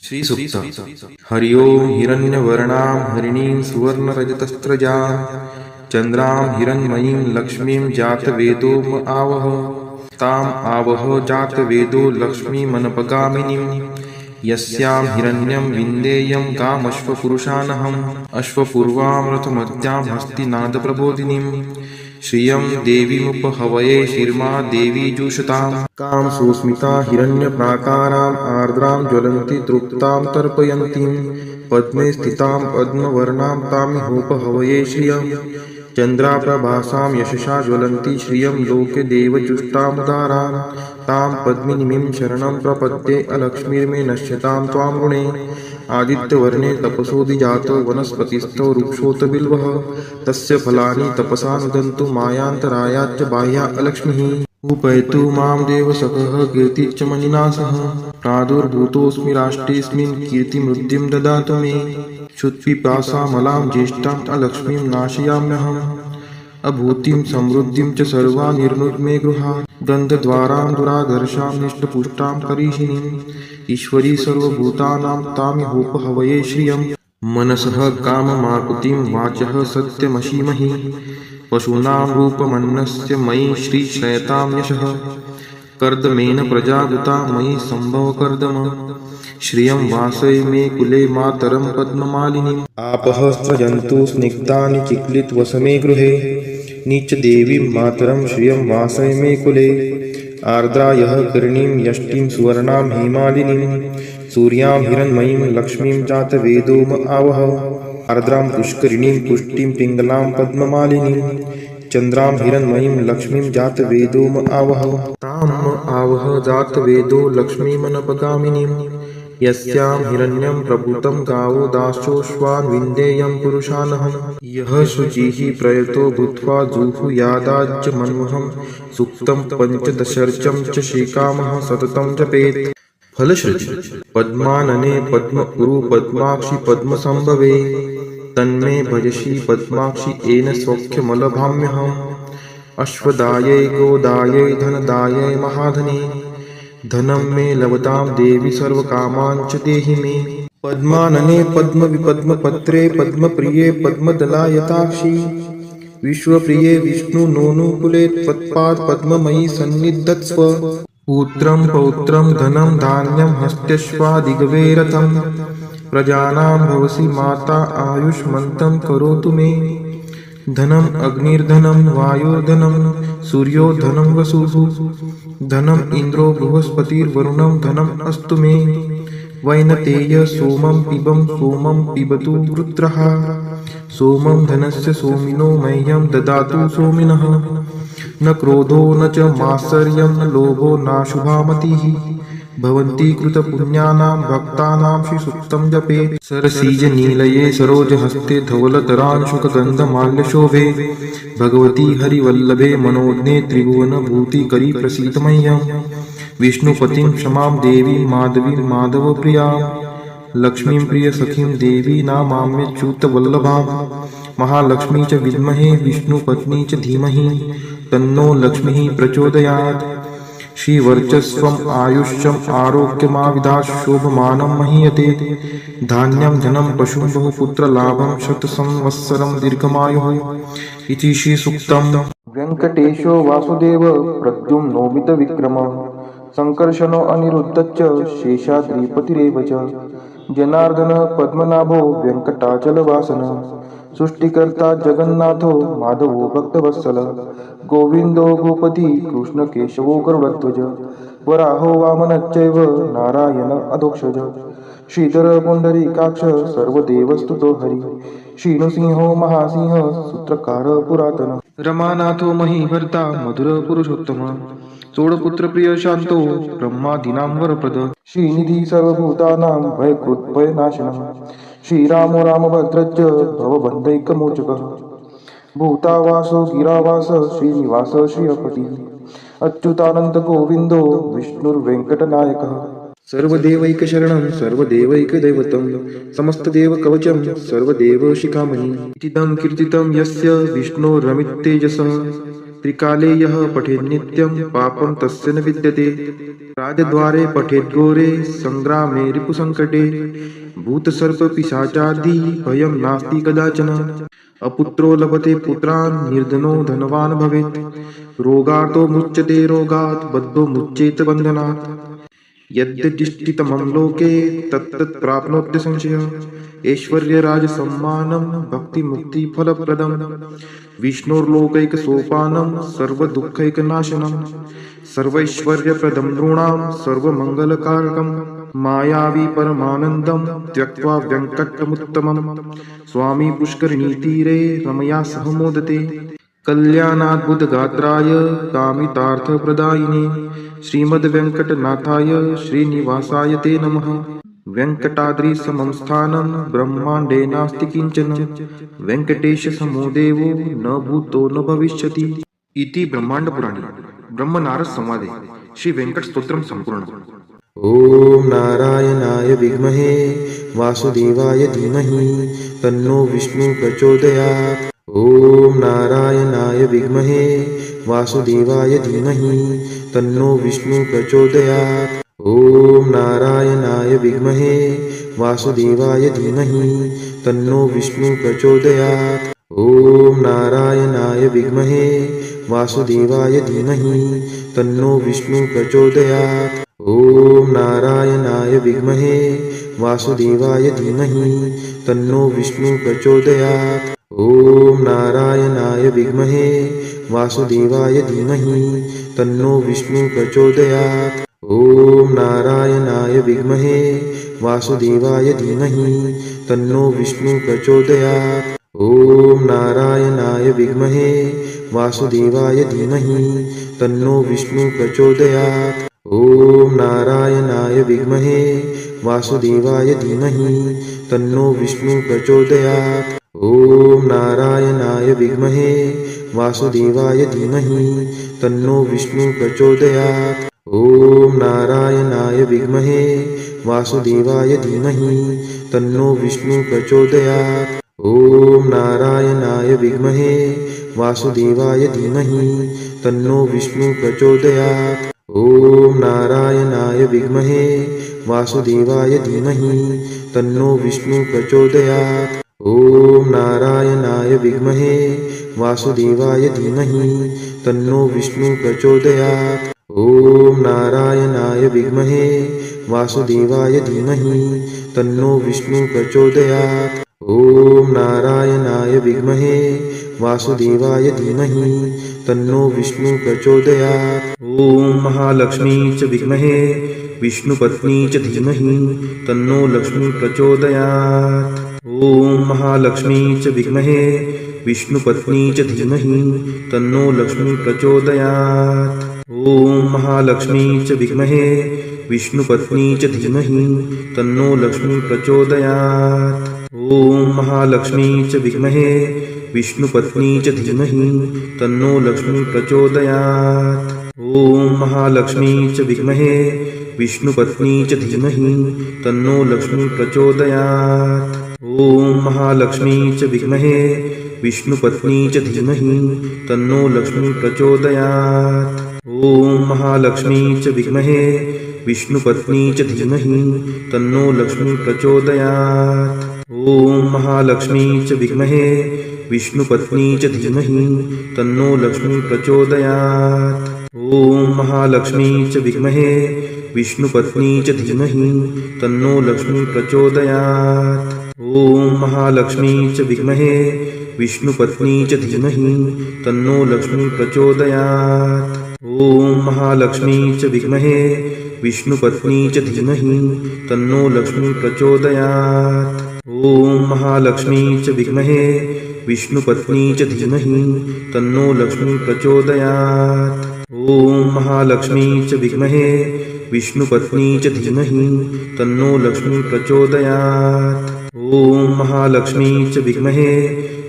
श्रीसूक्त हरि ओं हिरण्यवर्णां हरिणीं सुवर्णरजतस्रजां चन्द्रां हिरण्मयीं लक्ष्मीं जातवेदो म आवह ताम् आवह जातवेदो लक्ष्मीमनपगामिनीं यस्यां हिरण्यं विन्देयं कामश्वपुरुषानहम् अश्वपूर्वां रथमत्यां हस्तिनादप्रबोधिनीं श्रियं देवीमुपहवये शिर्मा देवी जुषतां कां सुस्मिता हिरण्यप्राकाराम् आर्द्रां ज्वलन्ति तृप्तां तर्पयन्तीं पद्मे स्थितां पद्मवर्णां तामिहोपहवये श्रियं चन्द्राप्रभासां यशसा ज्वलन्ति श्रियं लोके देवजुष्टामुदारां तां पद्मिनीं शरणं प्रपद्ये अलक्ष्मीर्मे नश्यतां त्वां ऋणे आदित्यवर्णे तपसोऽधिजातो वनस्पतिस्थो वृक्षोऽत बिल्वः तस्य फलानि तपसा नुदन्तु मायान्तरायाच्च बाह्या अलक्ष्मीः उपैतु मां देवसखः कीर्तिश्च मणिना सह प्रादुर्भूतोऽस्मि राष्ट्रेऽस्मिन् कीर्तिमृद्धिं ददातु मे क्षुत्पिपासामलां ज्येष्ठाम् अलक्ष्मीं नाशयाम्यहम् अभूतिं समृद्धिं च सर्वा निर्नुद्मे गृहात् गन्धद्वारां दुराधर्षां निष्टपुष्टां करीषिणीम् ईश्वरी सर्वभूतानां तामिहोपहवये श्रियं मनसः काममाकुतिं वाचः सत्यमशीमहि पशूनां रूपमन्नस्य मयि श्रीश्रयतां यशः कर्दमेन प्रजावृता मयि सम्भवकर्दम श्रियं वासय मे कुले मातरं पद्ममालिनीम् आपः स्रजन्तु स्निग्धानि चिक्लितवसमे गृहे नीचदेवीं मातरं श्रियं वासय मे कुले आर्द्रायः कर्णीं यष्टिं सुवर्णां हेमालिनीं सूर्यां हिरण्मयीं लक्ष्मीं जातवेदो म आवह आर्द्रां पुष्करिणीं पुष्टिं पिङ्गलां पद्ममालिनीं चन्द्रां हिरण्मयीं लक्ष्मीं जातवेदो म आवह तां म आवह जातवेदो लक्ष्मीमनपगामिनीं यस्यां हिरण्यं प्रभूतं गावो दाश्चोश्वान् विन्देयं पुरुषानहम् यः शुचिः प्रयतो भूत्वा जुहुयादाज्य मन्वहं सूक्तं पञ्चदशर्चं च श्रीकामः सततं जपेत् फलश्रुति पद्मानने पद्मपुरु पद्माक्षि पद्मसंभवे तन्मे भजसि पद्माक्षि येन सौख्यमलभाम्यहम् अश्वदायै गोदायै धनदायै महाधने धनं मे लभतां देवी सर्वकामान् च देहि मे पद्मानने पद्मविपद्मपत्रे पद्मप्रिये पद्मदलायताक्षी विश्वप्रिये विष्णुनोनुकुले त्वत्पाद पद्ममयी सन्निधत्स्व पुत्रं पौत्रं धनं धान्यं हस्त्यश्वादिगवे रथं प्रजानां भवसि माता आयुष्मन्तं करोतु मे धनम् अग्निर्धनं वायुर्धनं सूर्यो धनं वसुः धनम् इन्द्रो बृहस्पतिर्वरुणं धनम् अस्तु मे वैनतेय सोमं पिबतु वृत्रः सोमं धनस्य सोमिनो मह्यं ददातु सोमिनः न क्रोधो न च मात्सर्यं न लोभो नाशुभा मतिः भवन्ति कृतपुण्यानां भक्तानां श्रीसूक्तं जपेत् सरसीजनीलये सरोजहस्ते धवलतरांशुकगन्धमाल्यशोभे भगवती हरिवल्लभे मनोज्ञे त्रिभुवनभूतिकरी प्रसीद मह्यं विष्णुपतिं क्षमां देवीं माधवीं माधवप्रियां लक्ष्मीं प्रियसखीं देवी नामाम्यच्युतवल्लभां महालक्ष्मी च विद्महे विष्णुपत्नी च धीमहि तन्नो लक्ष्मीः प्रचोदयात् श्रीवर्चस्वम् आयुष्यम् आरोग्यमाविदात् शोभमानं महीयते धान्यं धनं पशुं बहुपुत्रलाभं शतसंवत्सरं दीर्घमायुः इति श्रीसूक्तम् वेङ्कटेशो वासुदेव प्रद्युम्नोमितविक्रम सङ्कर्षणो अनिरुद्धश्च शेषाद्रिपतिरेव च जनार्दन पद्मनाभो वेङ्कटाचलवासन सृष्टिकर्ता जगन्नाथो माधवो भक्तवत्सल गोविन्दो गोपति कृष्णकेशवो गरुडध्वज वराहो वामनश्चैव नारायण अधोक्षज श्रीधर पुण्डरीकाक्ष सर्वदेवस्तुतो हरि श्रीनृसिंहो महासिंह सूत्रकार पुरातन रमानाथो महीभर्ता मधुर पुरुषोत्तम चोडपुत्रप्रिय शान्तो ब्रह्मादीनां वरप्रद श्रीनिधि सर्वभूतानां भयकृद्भयनाशनः श्रीरामो रामभद्रश्च भवबन्धैकमोचकः भूतावासो गिरावास श्रीनिवास श्रियपतिः अच्युतानन्दगोविन्दो विष्णुर्वेङ्कटनायकः सर्वदेवैकशरणं सर्वदेवैकदैवतं समस्तदेवकवचं सर्वदेवशिखामणि इतीदं कीर्तितं यस्य विष्णोरमिततेजसः त्रिकाले यः पठेत् नित्यं पापं तस्य न विद्यते। राजद्वारे पठेत् घोरे संग्रामे रिपुसङ्कटे। भूतसर्पपिशाचादि भयं नास्ति कदाचन। अपुत्रो लभते पुत्रान् निर्धनो धनवान् भवेत्। रोगार्तो मुच्यते रोगात् बद्धो मुच्येत बन्धनात्। यद्यदिष्टितमं लोके तत्तत् प्राप्नोत्य संशयः। ऐश्वर्यराजसम्मानं भक्तिमुक्तिफलप्रदं। विष्णोर्लोकैकसोपानं सर्वदुःखैकनाशनं। सर्वैश्वर्यप्रदं नृणां सर्वमङ्गलकारकं। मायावी परमानन्दं त्यक्त्वा व्यङ्कटमुत्तमं। स्वामी पुष्करिणीतीरे रमया सह मोदते। कल्याणाद्भुतगात्राय कामितार्थप्रदायिने श्रीमद्वेङ्कटनाथाय श्रीनिवासाय ते नमः। वेङ्कटाद्रिसमं स्थानं ब्रह्माण्डे नास्ति किञ्चन। वेङ्कटेशसमो देवो न भूतो न भविष्यति। इति ब्रह्माण्डपुराणे ब्रह्मनारदसंवादे श्रीवेङ्कटस्तोत्रं सम्पूर्णम्। ॐ नारायणाय विद्महे वासुदेवाय धीमहि तन्नो विष्णुः प्रचोदयात्। ॐ नारायणाय विद्महे वासुदेवाय धीमहि तन्नो विष्णुः प्रचोदयात्। ॐ नारायणाय विद्महे वासुदेवाय धीमहि तन्नो विष्णुः प्रचोदयात्। ॐ नारायणाय विद्महे वासुदेवाय धीमहि तन्नो विष्णुः प्रचोदयात्। ॐ नारायणाय विद्महे वासुदेवाय धीमहि तन्नो विष्णुः प्रचोदयात्। ॐ नारायणाय विद्महे वासुदेवाय धीमहि तन्नो विष्णुः प्रचोदयात्। ॐ नारायणाय विद्महे वासुदेवाय धीमहि तन्नो विष्णुः प्रचोदयात्। ॐ नारायणाय विद्महे वासुदेवाय धीमहि तन्नो विष्णुः प्रचोदयात्। ॐ नारायणाय विद्महे वासुदेवाय धीमहि तन्नो विष्णुः प्रचोदयात्। ॐ नारायणाय विद्महे वासुदेवाय धीमहि तन्नो विष्णुः प्रचोदयात्। ॐ नारायणाय विद्महे वासुदेवाय धीमहि तन्नो विष्णुः प्रचोदयात्। ॐ नारायणाय विद्महे वासुदेवाय धीमहि तन्नो विष्णुः प्रचोदयात्। ॐ नारायणाय विद्महे वासुदेवाय धीमहि तन्नो विष्णुः प्रचोदयात्। ॐ नारायणाय विद्महे वासुदेवाय धीमहि तन्नो विष्णुः प्रचोदयात्। ॐ नारायणाय विद्महे वासुदेवाय धीमहि तन्नो विष्णुः प्रचोदयात्। ॐ नारायणाय विद्महे वासुदेवाय धीमहि तन्नो विष्णुः प्रचोदयात्। ॐ महालक्ष्मी च विद्महे विष्णुपत्नी च धीमहि तन्नो लक्ष्मी प्रचोदयात्। ॐ महालक्ष्मी च विद्महे विष्णुपत्नी च धीमहि तन्नो लक्ष्मी प्रचोदयात्। ॐ महालक्ष्मी च विद्महे विष्णुपत्नी च धीमहि तन्नो लक्ष्मी प्रचोदयात्। ॐ महालक्ष्मी च विद्महे विष्णुपत्नी च धीमहि तन्नो लक्ष्मी प्रचोदयात्। ॐ महालक्ष्मी च विद्महे विष्णुपत्नी च धीमहि तन्नो लक्ष्मी प्रचोदयात्। ॐ महालक्ष्मी च विद्महे विष्णुपत्नी च धीमहि तन्नो लक्ष्मी प्रचोदयात्। ॐ महालक्ष्मी च विद्महे विष्णुपत्नी च धीमहि तन्नो लक्ष्मी प्रचोदयात्। ॐ महालक्ष्मी च विद्महे विष्णुपत्नी च धीमहि तन्नो लक्ष्मी प्रचोदयात्। ॐ महालक्ष्मी च विद्महे विष्णुपत्नी च धीमहि तन्नो लक्ष्मी प्रचोदयात्। ॐ महालक्ष्मी च विद्महे विष्णुपत्नी च धीमहि तन्नो लक्ष्मी प्रचोदयात्। ॐ महालक्ष्मी च विद्महे विष्णुपत्नी च धीमहि तन्नो लक्ष्मी प्रचोदयात्। ॐ महालक्ष्मी च विद्महे विष्णुपत्नी च धीमहि तन्नो लक्ष्मी प्रचोदयात्। ॐ महालक्ष्मी च विद्महे विष्णुपत्नी च धीमहि तन्नो लक्ष्मी प्रचोदयात्। ॐ महालक्ष्मी च विद्महे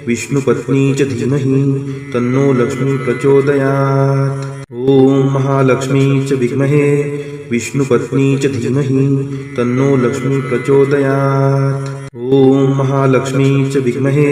विष्णुपत्नी च धीमहि तन्नो लक्ष्मी प्रचोदयात्। ॐ महालक्ष्मी च विद्महे विष्णुपत्नी च धीमहि तन्नो लक्ष्मी प्रचोदयात्। ॐ महालक्ष्मी च विद्महे